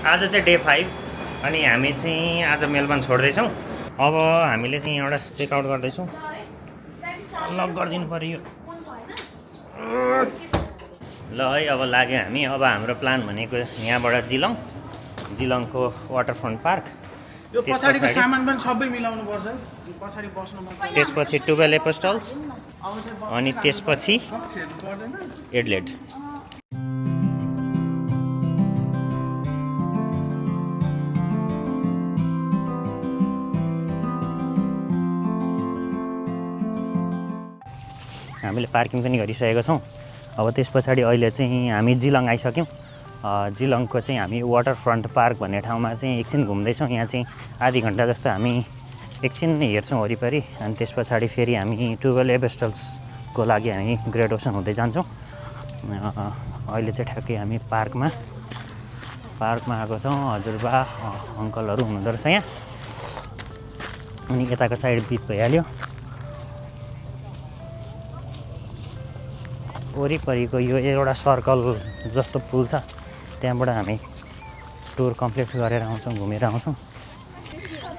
आज चाहिँ डे 5 अनि हामी चाहिँ आज मेलबर्न छोड्दैछौँ। अब हामीले चाहिँ यहाँबाट चेकआउट गर्दैछौँ। लक गरिदिनु पर्यो ल है। अब लाग्यो हामी। अब हाम्रो प्लान भनेको यहाँबाट जिलङको वाटरफ्रन्ट पार्क, यो पछाडीको सामान पनि सबै मिलाउनु पर्छ। पछाडी बस्नु पर्छ। त्यसपछि 12 एपोस्टल्स अनि त्यसपछि एडलेड। हामीले पार्किङ पनि गरिसकेका छौँ। अब त्यस पछाडि अहिले चाहिँ हामी जिलङ आइसक्यौँ। जिलङको चाहिँ हामी वाटरफ्रन्ट पार्क भन्ने ठाउँमा चाहिँ एकछिन घुम्दैछौँ। यहाँ चाहिँ आधी घन्टा जस्तो हामी एकछिन हेर्छौँ वरिपरि, अनि त्यस पछाडि फेरि हामी 12 एपोस्टल्सको लागि हामी ग्रेट ओसन हुँदै जान्छौँ। अहिले चाहिँ ठ्याक्कै हामी पार्कमा आएको छौँ। हजुरबा अङ्कलहरू हुनुहुँदो रहेछ यहाँ। अनि यताको साइड बिच भइहाल्यो। वरिपरिको यो एउटा सर्कल जस्तो पुल छ, त्यहाँबाट हामी टुर कम्प्लिट गरेर आउँछौँ, घुमेर आउँछौँ।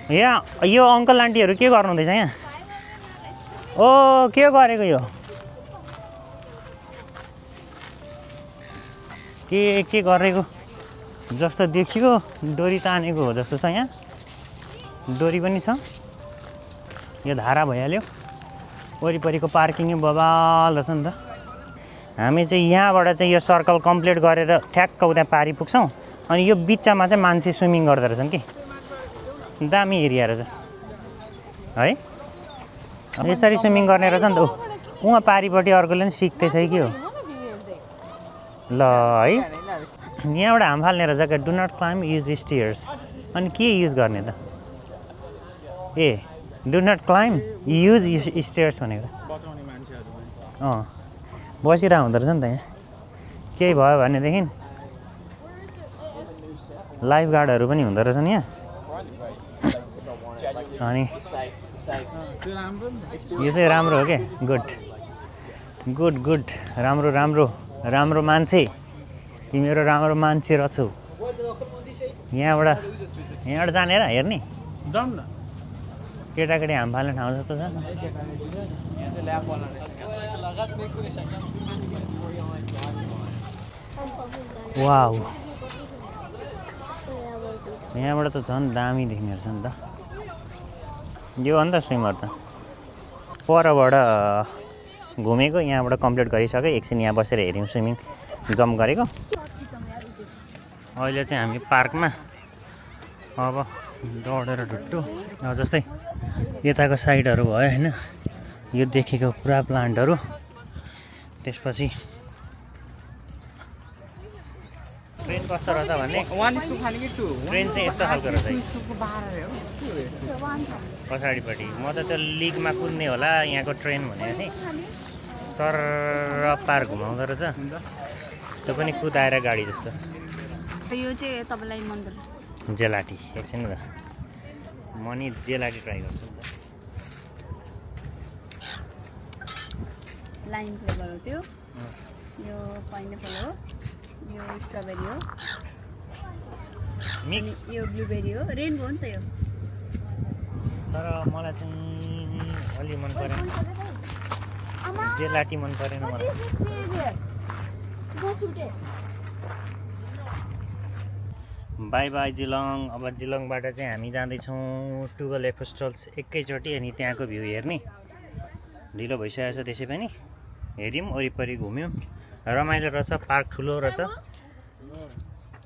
यहाँ यो अङ्कल आन्टीहरू के गर्नुहुँदैछ यहाँ? ओ के गरेको यो? के गरेको जस्तो देखियो? डोरी तानेको हो जस्तो छ। यहाँ डोरी पनि छ। यो धारा भइहाल्यो। वरिपरिको पार्किङ बबाल रहेछ नि त। हामी चाहिँ यहाँबाट चाहिँ यो सर्कल कम्प्लिट गरेर ठ्याक्क उता पारी पुग्छौँ। अनि यो बिचमा चाहिँ मान्छे स्विमिङ गर्दो रहेछन् कि। दामी एरिया रहेछ है। यसरी स्विमिङ गर्ने रहेछ नि त। उहाँ पारिपट्टि अर्कोले पनि सिक्दैछ कि हो ल है। यहाँबाट हाम फाल्ने रहेछ क्या। Do not climb, use stairs. अनि के युज गर्ने त? ए do not climb, use stairs भनेको। बसिरहेको हुँदो रहेछ नि त। यहाँ केही भयो भनेदेखि लाइफ गार्डहरू पनि हुँदो रहेछन् यहाँ। अनि यो चाहिँ राम्रो हो क्या। गुड राम्रो मान्छे। तिमीहरू राम्रो मान्छे रहेछौ। यहाँबाट जाने र हेर्ने जाउँ न। केटाकेटी हाम फाल्ने ठाउँ जस्तो छ। वाउ, यहाँबाट त झन् दामी देख्ने रहेछ नि त। यो हो नि त स्विमर त। परबाट घुमेको, यहाँबाट कम्प्लिट गरिसक्यो। एकछिन यहाँ बसेर हेऱ्यौँ स्विमिङ जम्प गरेको। अहिले चाहिँ हामी पार्कमा अब दौडेर ढुट्टु। जस्तै यताको साइडहरू भयो होइन, यो देखेको पुरा प्लान्टहरू। त्यसपछि ट्रेन कस्तो रहेछ भने ट्रेन चाहिँ यस्तो खालको रहेछ पछाडिपट्टि। म त त्यो लिगमा कुद्ने होला यहाँको ट्रेन भनेको थिएँ। सर पार घुमाउँदो रहेछ। त्यो पनि कुदाएर गाडी जस्तो। यो चाहिँ तपाईँलाई मनपर्छ? जेलाटी। एकछिन ल, म नि जेलाटी ट्राई गर्छु। लाइम फ्लेभर हो त्यो। यो पाइनएप्पल हो, यो स्ट्रबेरी हो, मिक्स। यो ब्लुबेरी हो। रेनबो हो नि त यो। तर मलाई चाहिँ अलि मन परेन, जेलाटी मन परेन मलाई। Bye bye Geelong. अब जिलङबाट चाहिँ हामी जाँदैछौँ 12 एपोस्टल्स एकैचोटि। अनि त्यहाँको भ्यू हेर्ने। ढिलो भइसकेको छ त्यसै पनि। हेऱ्यौँ वरिपरि, घुम्यौँ, रमाइलो रहेछ। पार्क ठुलो रहेछ।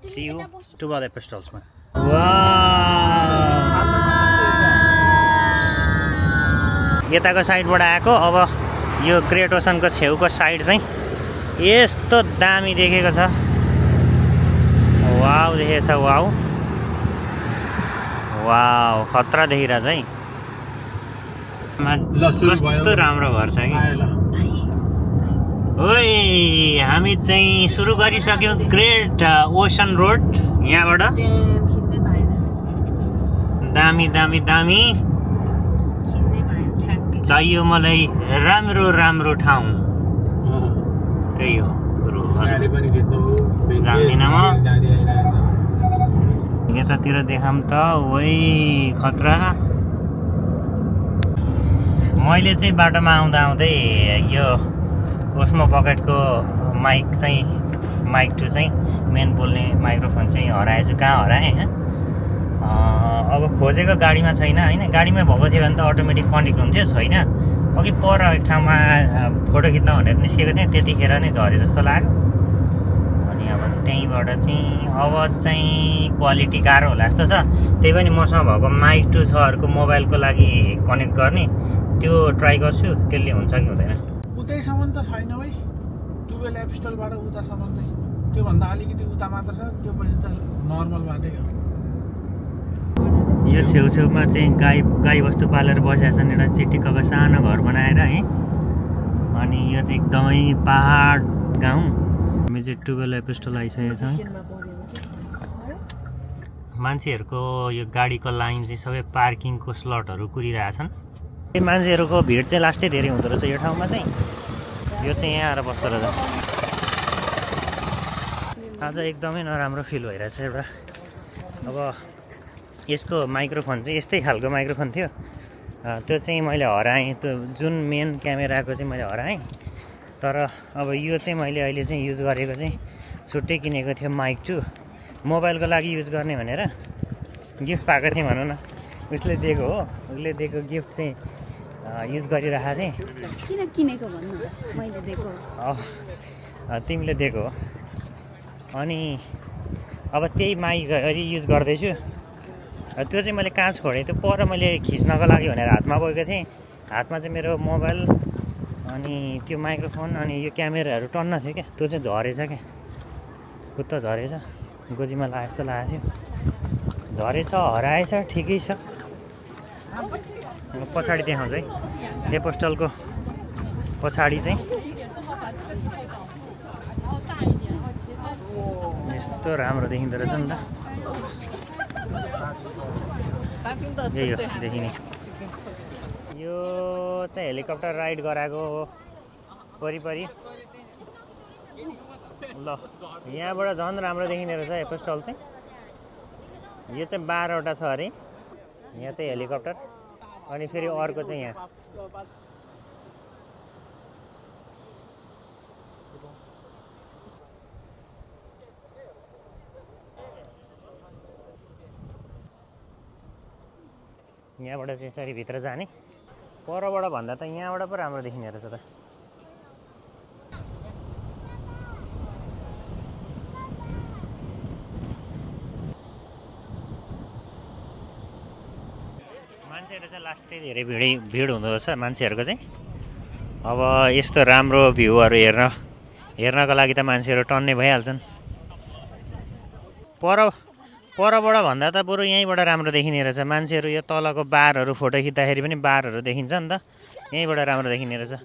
सियु 12 एपोस्टल्समा। यताको साइडबाट आएको। अब यो ग्रेट ओसनको छेउको साइड चाहिँ यस्तो दामी देखेको छ। वाउ देखेको छ। वाउ खतरा देखिरहेछ है। कस्तो राम्रो घर छ कि। ओइ हामी चाहिँ सुरु गरिसक्यौँ ग्रेट ओसन रोड। यहाँबाट दामी चाहियो मलाई राम्रो ठाउँ। त्यही हो कुरो। जान्दिनँ म। यतातिर देखाम त वही खतरा। मैले चाहिँ बाटोमा आउँदा आउँदै यो ओस्मो पकेटको माइक टु चाहिँ मेन बोल्ने माइक्रोफोन चाहिँ हराएछु। कहाँ हराएँ अब खोजेको गाडीमा छैन होइन। गाडीमा भएको थियो भने त अटोमेटिक कनेक्ट हुन्थ्यो, छैन। अघि पर एक ठाउँमा फोटो खिच्न भनेर निस्केको थिएँ, त्यतिखेर नै झरे जस्तो लाग्यो। अनि अब त्यहीँबाट चाहिँ क्वालिटी गाह्रो होला जस्तो छ। त्यही पनि मसँग भएको माइक टु छहरूको मोबाइलको लागि कनेक्ट गर्ने त्यो ट्राई गर्छु, त्यसले हुन्छ कि हुँदैन। उतैसम्म त छैन है, 12 एपिस्टलबाट उतासम्म चाहिँ त्योभन्दा अलिकति उता मात्र छ, त्यो पछि त नर्मल बाटै हो। यो छेउछेउमा चाहिँ गाई बस्तु पालेर बसेका छन्, एउटा चिटिक्कको सानो घर बनाएर है। अनि यो चाहिँ एकदमै पहाड गाउँ। हामी चाहिँ 12 एपिस्टल आइसकेको छौँ। मान्छेहरूको यो गाडीको लाइन चाहिँ सबै पार्किङको स्लटहरू कुरिरहेछन्। मान्छेहरूको भिड चाहिँ लास्टै धेरै हुँदो रहेछ यो ठाउँमा चाहिँ। यो चाहिँ यहाँ आएर बस्दो रहेछ। आज एकदमै नराम्रो फिल भइरहेछ एउटा। अब यसको माइक्रोफोन चाहिँ यस्तै खालको माइक्रोफोन थियो, त्यो चाहिँ मैले हराएँ। त्यो जुन मेन क्यामेराको चाहिँ मैले हराएँ। तर अब यो चाहिँ मैले अहिले चाहिँ युज गरेको चाहिँ छुट्टै किनेको थियो माइक टु, मोबाइलको लागि युज गर्ने भनेर गिफ्ट पाएको थिएँ भनौँ न। उसले दिएको हो, उसले दिएको गिफ्ट चाहिँ युज गरिरहेको थिएँ। किन किनेको भन्नु, मैले दिएको तिमीले दिएको हो। अनि अब त्यही माइक युज गर्दैछु। त्यो चाहिँ मैले कहाँ छोडेँ, त्यो पर मैले खिच्नको लागि भनेर हातमा बोकेको थिएँ। हातमा चाहिँ मेरो मोबाइल अनि त्यो माइक्रोफोन अनि यो क्यामेराहरू टन्न थियो क्या, त्यो चाहिँ झरेछ क्या, खुट्ट झरेछ। गोजीमा लाए जस्तो लागेको थियो, झरेछ, हराएछ, ठिकै छ। पछाडि देखाउँछ है, एपोस्टलको पछाडि चाहिँ यस्तो राम्रो देखिँदो रहेछ नि त। यही हो देखिने। यो चाहिँ हेलिकप्टर राइड गराएको हो वरिपरि। ल यहाँबाट झन् राम्रो देखिने रहेछ एपोस्टल चाहिँ। यो चाहिँ 12वटा छ अरे। यहाँ चाहिँ हेलिकप्टर अनि फेरि अर्को चाहिँ यहाँ। यहाँबाट चाहिँ यसरी भित्र जाने। परबाट भन्दा त यहाँबाट पो राम्रो देखिने रहेछ त। मान्छेहरू चाहिँ लास्टै धेरै भिड हुँदो रहेछ मान्छेहरूको चाहिँ। अब यस्तो राम्रो भ्यूहरू हेर्नको लागि त मान्छेहरू टन्नै भइहाल्छन्। परबाट भन्दा त बरु यहीँबाट राम्रो देखिने रहेछ। मान्छेहरू यो तलको बारहरू फोटो खिच्दाखेरि पनि बारहरू देखिन्छ नि त, यहीँबाट राम्रो देखिने रहेछ।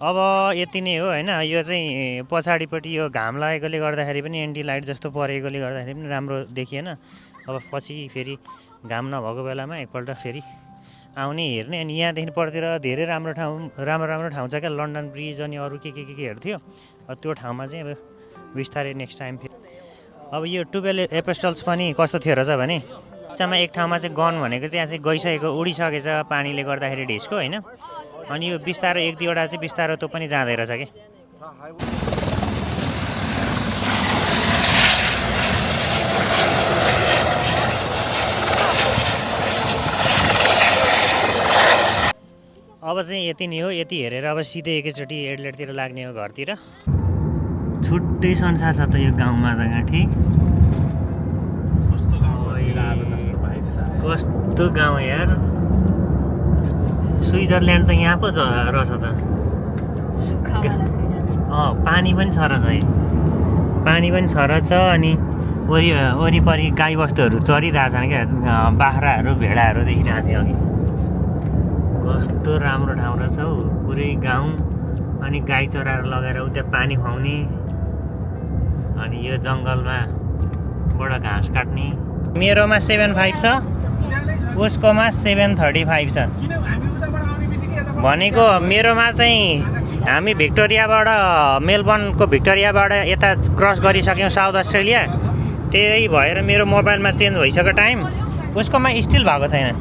अब यति नै हो होइन। यो चाहिँ पछाडिपट्टि यो घाम लागेकोले गर्दाखेरि पनि एन्टी लाइट जस्तो परेकोले गर्दाखेरि पनि राम्रो देखिएन। अब पछि फेरि घाम नभएको बेलामा एकपल्ट फेरि आउने हेर्ने। अनि यहाँदेखि परतिर धेरै राम्रो ठाउँ छ क्या, लन्डन ब्रिज अनि अरू केहरू थियो। त्यो ठाउँमा चाहिँ अब बिस्तारै नेक्स्ट टाइम फेरि। अब यो 12 एपोस्टल्स पनि कस्तो थियो रहेछ भने चाहिँ एक ठाउँमा चाहिँ गन भनेको त्यहाँ चाहिँ गइसकेको, उडिसकेछ पानीले गर्दाखेरि ढिस्को होइन। अनि यो बिस्तारो 1-2वटा चाहिँ बिस्तारो त्यो पनि जाँदै रहेछ कि। अब चाहिँ यति नै हो। यति हेरेर अब सिधै एकैचोटि एडलेटतिर लाग्ने हो घरतिर। छुट्टै संसार छ त यो गाउँमा त गाँठी। कस्तो गाउँ यार। स्विजरल्यान्ड त यहाँ पो रहेछ त। पानी पनि छ रहेछ है, पानी पनि छ रहेछ। अनि वरिपरि गाईबस्तुहरू चरिरहेछन् क्या, बाख्राहरू भेडाहरू देखिरहेको थियो अघि। कस्तो राम्रो ठाउँ रहेछ हौ, पुरै गाउँ। अनि गाई चराएर लगाएर उता पानी खुवाउने। अनि यो जङ्गलमा बाट घाँस काट्ने। मेरोमा 7.5 छ, उसकोमा 7.35 छ। भनेको मेरोमा चाहिँ हामी भिक्टोरियाबाट मेलबर्नको भिक्टोरियाबाट यता क्रस गरिसक्यौँ साउथ अस्ट्रेलिया। त्यही भएर मेरो मोबाइलमा चेन्ज भइसक्यो टाइम, उसकोमा स्टिल भएको छैन।